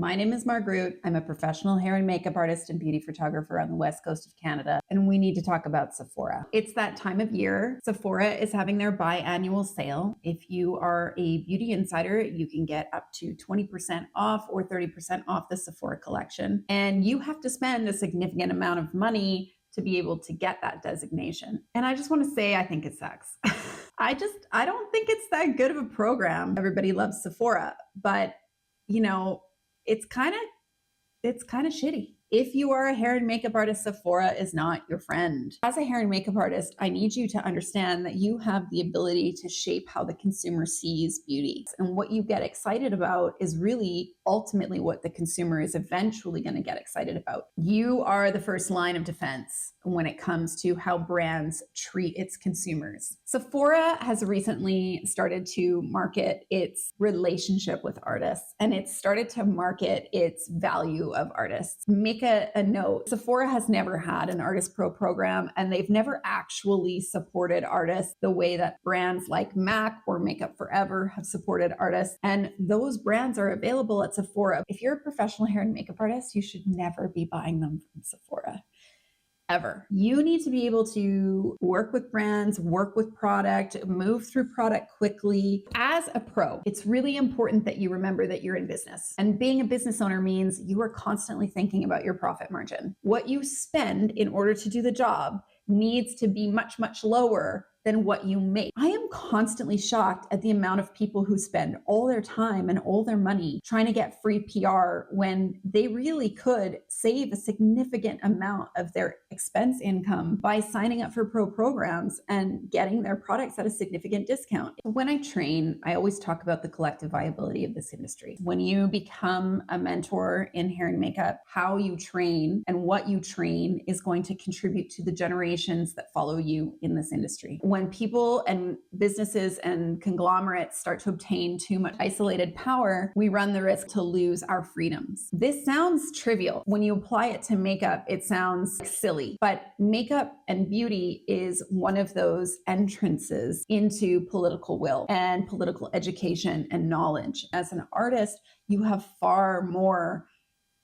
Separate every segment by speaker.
Speaker 1: My name is Margaret. I'm a professional hair and makeup artist and beauty photographer on the west coast of Canada, and we need to talk about Sephora. It's that time of year. Sephora is having their biannual sale. If you are a beauty insider, you can get up to 20% off or 30% off the Sephora collection, and you have to spend a significant amount of money to be able to get that designation. And I just want to say, I think it sucks. I don't think it's that good of a program. Everybody loves Sephora, but it's kind of shitty. If you are a hair and makeup artist, Sephora is not your friend. As a hair and makeup artist, I need you to understand that you have the ability to shape how the consumer sees beauty. And what you get excited about is really ultimately what the consumer is eventually going to get excited about. You are the first line of defense when it comes to how brands treat its consumers. Sephora has recently started to market its relationship with artists, and it's started to market its value of artists. Make a note, Sephora has never had an Artist Pro program, and they've never actually supported artists the way that brands like MAC or Makeup Forever have supported artists. And those brands are available at Sephora. If you're a professional hair and makeup artist, you should never be buying them from Sephora. Ever. You need to be able to work with brands, work with product, move through product quickly. As a pro, it's really important that you remember that you're in business. And being a business owner means you are constantly thinking about your profit margin. What you spend in order to do the job needs to be much, much lower than what you make. I am constantly shocked at the amount of people who spend all their time and all their money trying to get free PR when they really could save a significant amount of their expense income by signing up for pro programs and getting their products at a significant discount. When I train, I always talk about the collective viability of this industry. When you become a mentor in hair and makeup, how you train and what you train is going to contribute to the generations that follow you in this industry. When people and businesses and conglomerates start to obtain too much isolated power, we run the risk to lose our freedoms. This sounds trivial. When you apply it to makeup, it sounds silly, but makeup and beauty is one of those entrances into political will and political education and knowledge. As an artist, you have far more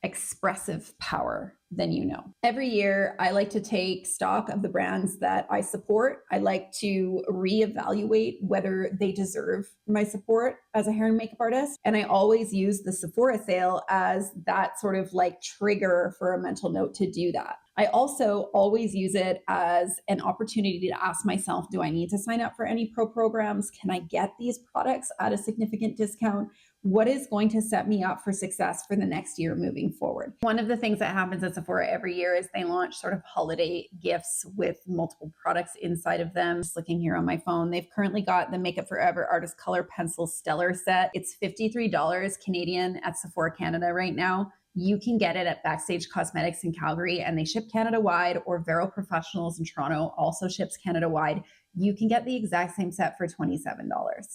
Speaker 1: expressive power than you know. Every year, I like to take stock of the brands that I support. I like to reevaluate whether they deserve my support as a hair and makeup artist. And I always use the Sephora sale as that sort of like trigger for a mental note to do that. I also always use it as an opportunity to ask myself, do I need to sign up for any pro programs? Can I get these products at a significant discount? What is going to set me up for success for the next year moving forward? One of the things that happens at Sephora every year is they launch sort of holiday gifts with multiple products inside of them. Just looking here on my phone, they've currently got the Makeup Forever Artist Color Pencil Stellar set. It's $53 Canadian at Sephora Canada right now. You can get it at Backstage Cosmetics in Calgary, and they ship Canada-wide, or Vero Professionals in Toronto also ships Canada-wide. You can get the exact same set for $27.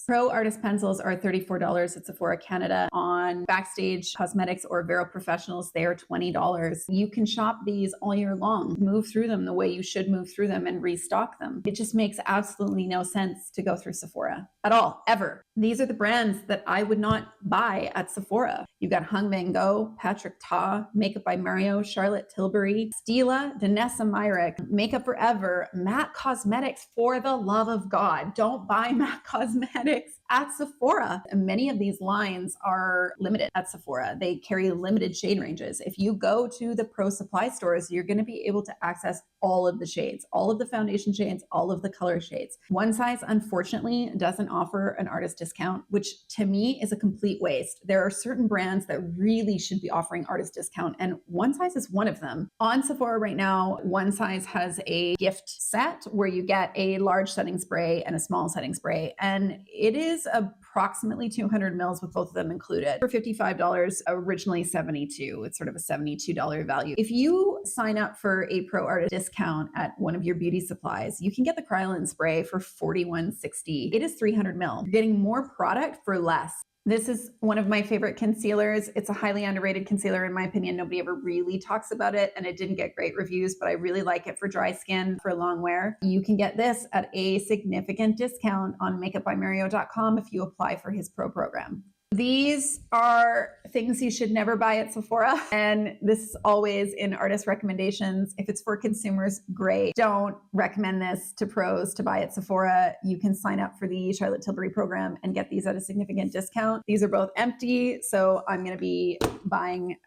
Speaker 1: Pro Artist Pencils are $34 at Sephora Canada. On Backstage Cosmetics or Vero Professionals, they are $20. You can shop these all year long, move through them the way you should move through them and restock them. It just makes absolutely no sense to go through Sephora at all, ever. These are the brands that I would not buy at Sephora. You've got Hung Van Gogh, Patrick Ta, Makeup by Mario, Charlotte Tilbury, Stila, Danessa Myrick, Makeup Forever, MAC Cosmetics. For the love of God, don't buy MAC Cosmetics at Sephora. And many of these lines are limited at Sephora. They carry limited shade ranges. If you go to the pro supply stores, you're going to be able to access all of the shades, all of the foundation shades, all of the color shades. One Size, unfortunately, doesn't offer an artist discount, which to me is a complete waste. There are certain brands that really should be offering artist discount, and One Size is one of them. On Sephora right now, One Size has a gift set where you get a large setting spray and a small setting spray, and it is approximately 200 mils with both of them included for $55, originally $72. It's sort of a $72 value. If you sign up for a pro artist discount at one of your beauty supplies, you can get the Kryolan spray for $41.60. It is 300 mil. You're getting more product for less. This is one of my favorite concealers. It's a highly underrated concealer in my opinion. Nobody ever really talks about it, and it didn't get great reviews, but I really like it for dry skin, for long wear. You can get this at a significant discount on makeupbymario.com if you apply for his pro program. These are things you should never buy at Sephora. And this is always in artist recommendations. If it's for consumers, great. Don't recommend this to pros to buy at Sephora. You can sign up for the Charlotte Tilbury program and get these at a significant discount. These are both empty, so I'm going to be buying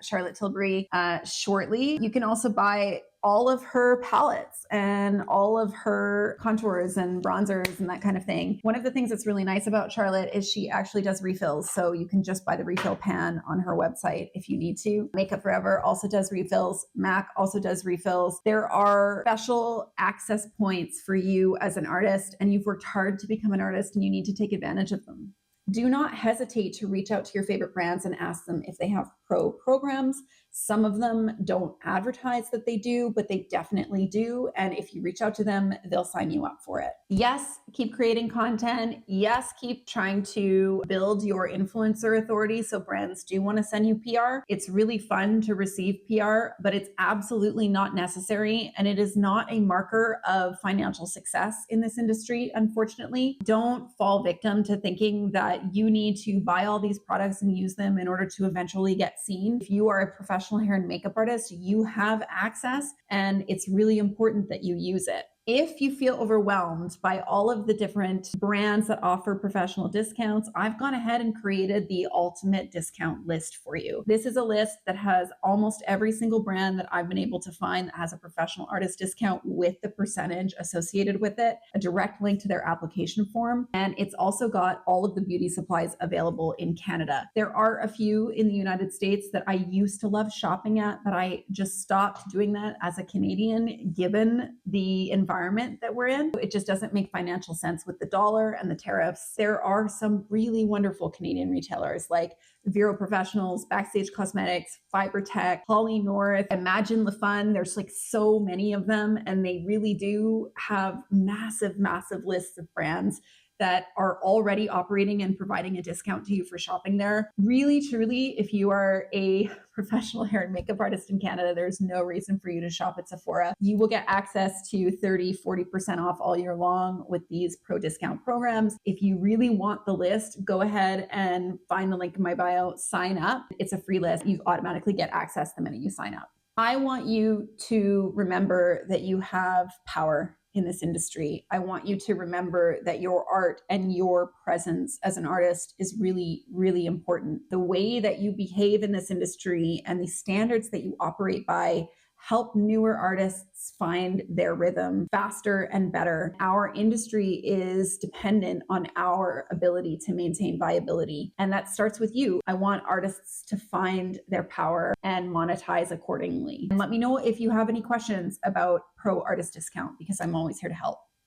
Speaker 1: Charlotte Tilbury shortly. You can also buy all of her palettes and all of her contours and bronzers and that kind of thing. One of the things that's really nice about Charlotte is she actually does refills. So you can just buy the refill pan on her website if you need to. Makeup Forever also does refills. MAC also does refills. There are special access points for you as an artist, and you've worked hard to become an artist and you need to take advantage of them. Do not hesitate to reach out to your favorite brands and ask them if they have pro programs. Some of them don't advertise that they do, but they definitely do. And if you reach out to them, they'll sign you up for it. Yes, keep creating content. Yes, keep trying to build your influencer authority so brands do want to send you PR. It's really fun to receive PR, but it's absolutely not necessary. And it is not a marker of financial success in this industry, unfortunately. Don't fall victim to thinking that you need to buy all these products and use them in order to eventually get seen. If you are a professional hair and makeup artist, you have access, and it's really important that you use it. If you feel overwhelmed by all of the different brands that offer professional discounts, I've gone ahead and created the ultimate discount list for you. This is a list that has almost every single brand that I've been able to find that has a professional artist discount with the percentage associated with it, a direct link to their application form, and it's also got all of the beauty supplies available in Canada. There are a few in the United States that I used to love shopping at, but I just stopped doing that as a Canadian given the environment that we're in. It just doesn't make financial sense with the dollar and the tariffs. There are some really wonderful Canadian retailers like Vero Professionals, Backstage Cosmetics, Fiber Tech, Holly North, Imagine Le Fun. There's like so many of them, and they really do have massive, massive lists of brands that are already operating and providing a discount to you for shopping there. Really, truly, if you are a professional hair and makeup artist in Canada, there's no reason for you to shop at Sephora. You will get access to 30-40% off all year long with these pro discount programs. If you really want the list, go ahead and find the link in my bio, sign up. It's a free list. You automatically get access the minute you sign up. I want you to remember that you have power in this industry. I want you to remember that your art and your presence as an artist is really, really important. The way that you behave in this industry and the standards that you operate by help newer artists find their rhythm faster and better. Our industry is dependent on our ability to maintain viability, and that starts with you. I want artists to find their power and monetize accordingly. And let me know if you have any questions about Pro Artist Discount, because I'm always here to help.